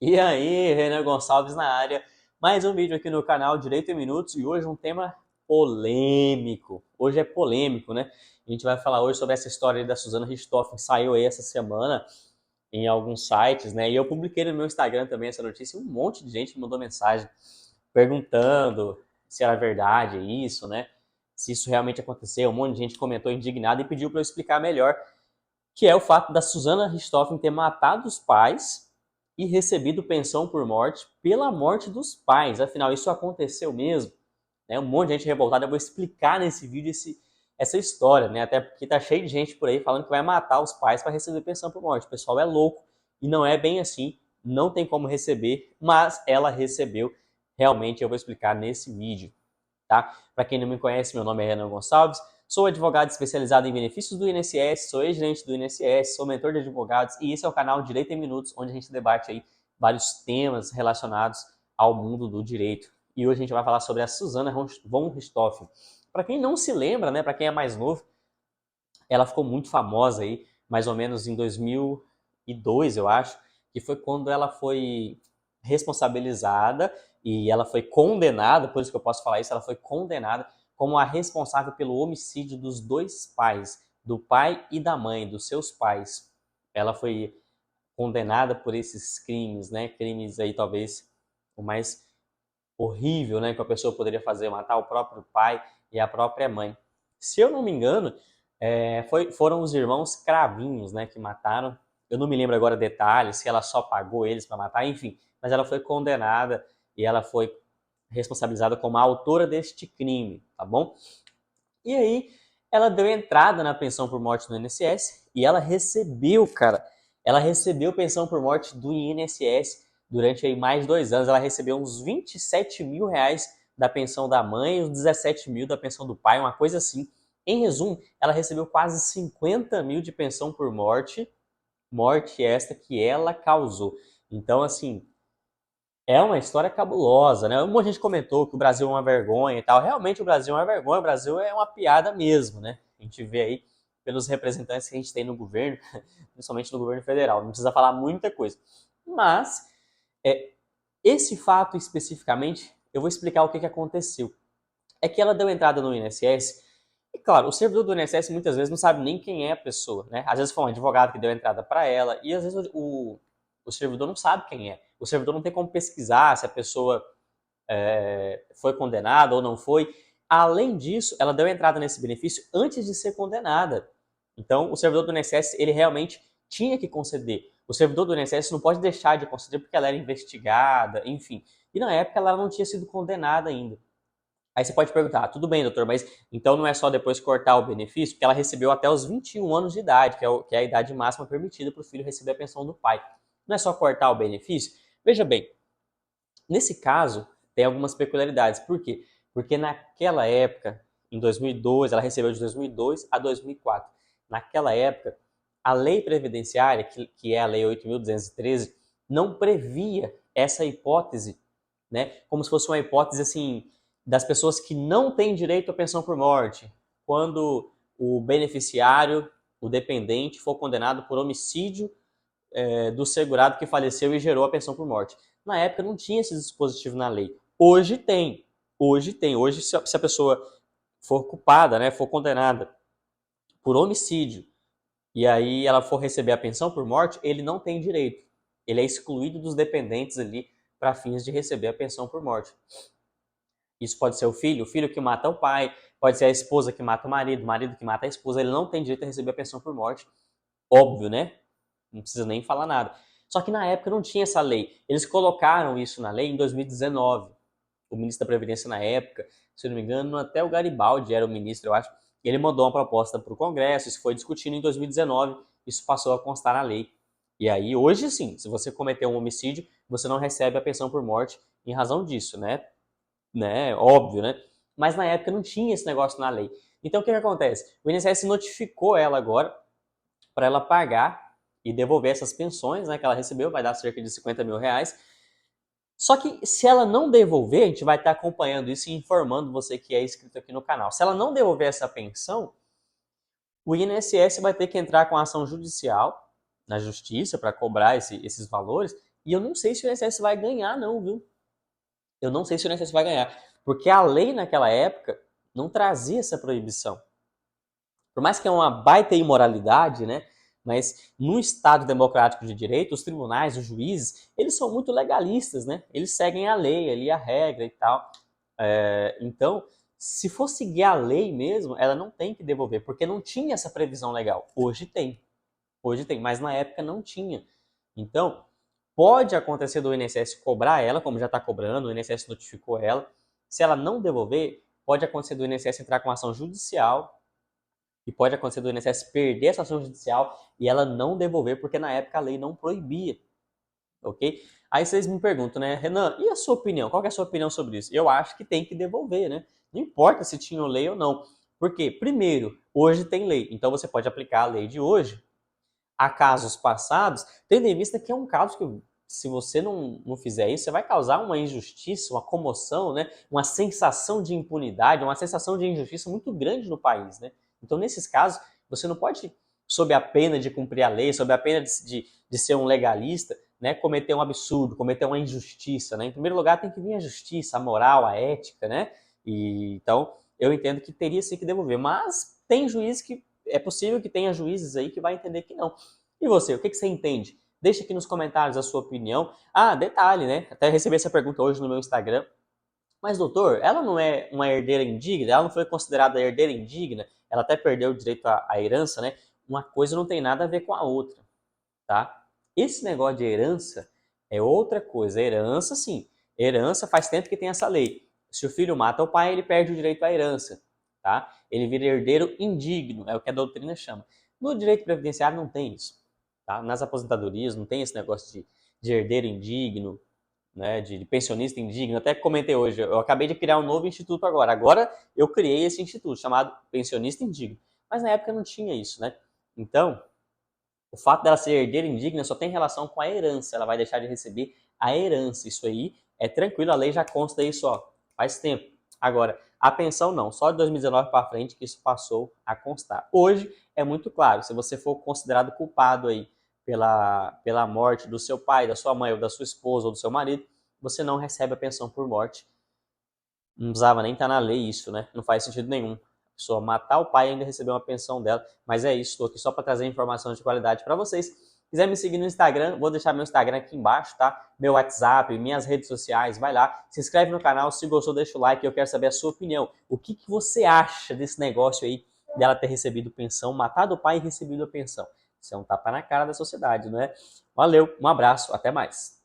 E aí, Renan Gonçalves na área. Mais um vídeo aqui no canal Direito em Minutos e hoje um tema polêmico. Hoje é polêmico, né? A gente vai falar hoje sobre essa história aí da Suzana Richthofen, saiu aí essa semana em alguns sites, né? E eu publiquei no meu Instagram também essa notícia e um monte de gente me mandou mensagem perguntando se era verdade isso, né? Se isso realmente aconteceu. Um monte de gente comentou indignado e pediu para eu explicar melhor, que é o fato da Suzana Richthofen ter matado os pais e recebido pensão por morte pela morte dos pais. Afinal, isso aconteceu mesmo? Né? Um monte de gente revoltada. Eu vou explicar nesse vídeo essa história, né? Até porque tá cheio de gente por aí falando que vai matar os pais para receber pensão por morte. O pessoal é louco e não é bem assim. Não tem como receber, mas ela recebeu. Realmente, eu vou explicar nesse vídeo. Tá? Para quem não me conhece, meu nome é Renan Gonçalves, sou advogado especializado em benefícios do INSS, sou ex-gerente do INSS, sou mentor de advogados e esse é o canal Direito em Minutos, onde a gente debate aí vários temas relacionados ao mundo do direito. E hoje a gente vai falar sobre a Suzana von Richthofen. Para quem não se lembra, né, para quem é mais novo, ela ficou muito famosa aí, mais ou menos em 2002, eu acho, que foi quando ela foi responsabilizada e ela foi condenada, por isso que eu posso falar isso, ela foi condenada como a responsável pelo homicídio dos dois pais, do pai e da mãe, dos seus pais. Ela foi condenada por esses crimes, né? Crimes aí talvez o mais horrível, né, que a pessoa poderia fazer, matar o próprio pai e a própria mãe. Se eu não me engano, foram os irmãos Cravinhos, né, que mataram. Eu não me lembro agora detalhes, se ela só pagou eles para matar, enfim. Mas ela foi condenada e ela foi responsabilizada como a autora deste crime, tá bom? E aí, ela deu entrada na pensão por morte do INSS e ela recebeu, cara, ela recebeu pensão por morte do INSS durante aí mais de 2 anos. Ela recebeu uns 27 mil reais da pensão da mãe, uns 17 mil da pensão do pai, uma coisa assim. Em resumo, ela recebeu quase 50 mil de pensão por morte, morte esta que ela causou. Então, assim, é uma história cabulosa, né? Um monte de gente comentou que o Brasil é uma vergonha e tal. Realmente o Brasil é uma vergonha, o Brasil é uma piada mesmo, né? A gente vê aí pelos representantes que a gente tem no governo, principalmente no governo federal. Não precisa falar muita coisa. Mas, é, esse fato especificamente, eu vou explicar o que aconteceu. É que ela deu entrada no INSS, e claro, o servidor do INSS muitas vezes não sabe nem quem é a pessoa, né? Às vezes foi um advogado que deu entrada para ela, e às vezes o servidor não sabe quem é. O servidor não tem como pesquisar se a pessoa foi condenada ou não foi. Além disso, ela deu entrada nesse benefício antes de ser condenada. Então, o servidor do INSS, ele realmente tinha que conceder. O servidor do INSS não pode deixar de conceder porque ela era investigada, enfim. E na época ela não tinha sido condenada ainda. Aí você pode perguntar, tudo bem, doutor, mas então não é só depois cortar o benefício? Porque ela recebeu até os 21 anos de idade, que é a idade máxima permitida para o filho receber a pensão do pai. Não é só cortar o benefício? Veja bem, nesse caso, tem algumas peculiaridades. Por quê? Porque naquela época, em 2002, ela recebeu de 2002 a 2004. Naquela época, a lei previdenciária, que é a Lei 8.213, não previa essa hipótese, né? Como se fosse uma hipótese assim das pessoas que não têm direito à pensão por morte, quando o beneficiário, o dependente, for condenado por homicídio do segurado que faleceu e gerou a pensão por morte. Na época não tinha esse dispositivo na lei. Hoje tem. Hoje tem. Hoje, se a pessoa for culpada, né, for condenada por homicídio e aí ela for receber a pensão por morte, ele não tem direito. Ele é excluído dos dependentes ali para fins de receber a pensão por morte. Isso pode ser o filho que mata o pai, pode ser a esposa que mata o marido que mata a esposa. Ele não tem direito a receber a pensão por morte. Óbvio, né? Não precisa nem falar nada. Só que na época não tinha essa lei. Eles colocaram isso na lei em 2019. O ministro da Previdência na época, se eu não me engano, até o Garibaldi era o ministro, eu acho. Ele mandou uma proposta para o Congresso, isso foi discutido em 2019, isso passou a constar na lei. E aí, hoje sim, se você cometer um homicídio, você não recebe a pensão por morte em razão disso, né? Óbvio, né? Mas na época não tinha esse negócio na lei. Então o que acontece? O INSS notificou ela agora para ela pagar e devolver essas pensões, né, que ela recebeu, vai dar cerca de 50 mil reais. Só que se ela não devolver, a gente vai estar acompanhando isso e informando você que é inscrito aqui no canal. Se ela não devolver essa pensão, o INSS vai ter que entrar com ação judicial na justiça para cobrar esses valores E eu não sei se o INSS vai ganhar, não, viu? Eu não sei se o INSS vai ganhar. Porque a lei naquela época não trazia essa proibição. Por mais que é uma baita imoralidade, né? Mas no Estado democrático de direito, os tribunais, os juízes, eles são muito legalistas, né? Eles seguem a lei ali, a regra e tal. Então, se for seguir a lei mesmo, ela não tem que devolver, porque não tinha essa previsão legal. Hoje tem, mas na época não tinha. Então, pode acontecer do INSS cobrar ela, como já está cobrando, o INSS notificou ela. Se ela não devolver, pode acontecer do INSS entrar com ação judicial e pode acontecer do INSS perder essa ação judicial e ela não devolver, porque na época a lei não proibia, ok? Aí vocês me perguntam, né, Renan, e a sua opinião? Qual é a sua opinião sobre isso? Eu acho que tem que devolver, né? Não importa se tinha lei ou não. Porque, primeiro, hoje tem lei, então você pode aplicar a lei de hoje a casos passados, tendo em vista que é um caso que, se você não fizer isso, você vai causar uma injustiça, uma comoção, né? Uma sensação de impunidade, uma sensação de injustiça muito grande no país, né? Então, nesses casos, você não pode, sob a pena de cumprir a lei, sob a pena de ser um legalista, né, cometer um absurdo, cometer uma injustiça, né? Em primeiro lugar, tem que vir a justiça, a moral, a ética, né? Então, eu entendo que teria sim que devolver, mas tem juiz que é possível que tenha juízes aí que vai entender que não. E você, o que você entende? Deixa aqui nos comentários a sua opinião. Ah, detalhe, né? Até recebi essa pergunta hoje no meu Instagram. Mas, doutor, ela não é uma herdeira indigna? Ela não foi considerada herdeira indigna? Ela até perdeu o direito à herança, né? Uma coisa não tem nada a ver com a outra, tá? Esse negócio de herança é outra coisa. Herança, sim. Herança faz tempo que tem essa lei. Se o filho mata o pai, ele perde o direito à herança, tá? Ele vira herdeiro indigno, é o que a doutrina chama. No direito previdenciário não tem isso, tá? Nas aposentadorias não tem esse negócio de herdeiro indigno, né? De pensionista indigno. Até comentei hoje, eu acabei de criar um novo instituto agora. Agora eu criei esse instituto chamado pensionista indigno. Mas na época não tinha isso, né? Então, o fato dela ser herdeira indigna só tem relação com a herança. Ela vai deixar de receber a herança. Isso aí é tranquilo, a lei já consta isso, ó, faz tempo. Agora, a pensão não, só de 2019 para frente que isso passou a constar. Hoje é muito claro, se você for considerado culpado aí pela morte do seu pai, da sua mãe, ou da sua esposa, ou do seu marido, você não recebe a pensão por morte. Não precisava nem estar na lei isso, né? Não faz sentido nenhum. A pessoa matar o pai e ainda receber uma pensão dela. Mas é isso, estou aqui só para trazer informações de qualidade para vocês. Se quiser me seguir no Instagram, vou deixar meu Instagram aqui embaixo, tá? Meu WhatsApp, minhas redes sociais, vai lá, se inscreve no canal, se gostou, deixa o like, eu quero saber a sua opinião. O que você acha desse negócio aí dela ter recebido pensão, matado o pai e recebido a pensão? Isso é um tapa na cara da sociedade, não é? Valeu, um abraço, até mais.